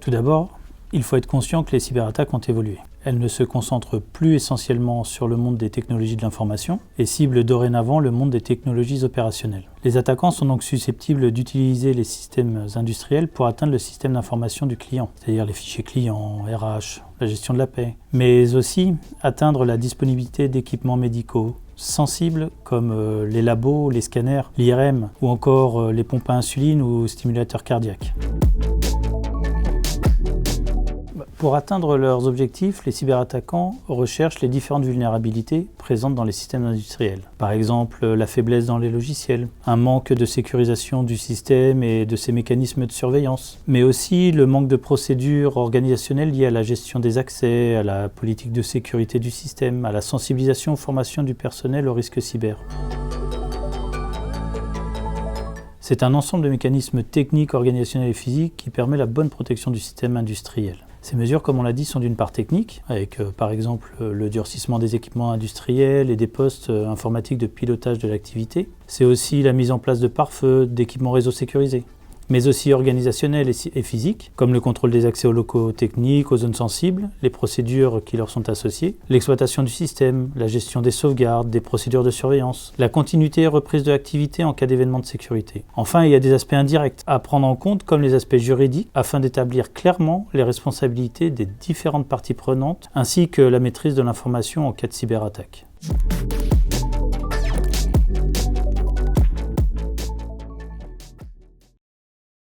Tout d'abord, il faut être conscient que les cyberattaques ont évolué. Elles ne se concentrent plus essentiellement sur le monde des technologies de l'information et ciblent dorénavant le monde des technologies opérationnelles. Les attaquants sont donc susceptibles d'utiliser les systèmes industriels pour atteindre le système d'information du client, c'est-à-dire les fichiers clients, RH, la gestion de la paie, mais aussi atteindre la disponibilité d'équipements médicaux sensibles comme les labos, les scanners, l'IRM ou encore les pompes à insuline ou stimulateurs cardiaques. Pour atteindre leurs objectifs, les cyberattaquants recherchent les différentes vulnérabilités présentes dans les systèmes industriels. Par exemple, la faiblesse dans les logiciels, un manque de sécurisation du système et de ses mécanismes de surveillance, mais aussi le manque de procédures organisationnelles liées à la gestion des accès, à la politique de sécurité du système, à la sensibilisation aux formations du personnel aux risques cyber. C'est un ensemble de mécanismes techniques, organisationnels et physiques qui permet la bonne protection du système industriel. Ces mesures, comme on l'a dit, sont d'une part techniques, avec par exemple le durcissement des équipements industriels et des postes informatiques de pilotage de l'activité. C'est aussi la mise en place de pare-feux, d'équipements réseau sécurisés, mais aussi organisationnels et physiques, comme le contrôle des accès aux locaux techniques, aux zones sensibles, les procédures qui leur sont associées, l'exploitation du système, la gestion des sauvegardes, des procédures de surveillance, la continuité et reprise de l'activité en cas d'événement de sécurité. Enfin, il y a des aspects indirects à prendre en compte, comme les aspects juridiques, afin d'établir clairement les responsabilités des différentes parties prenantes, ainsi que la maîtrise de l'information en cas de cyberattaque.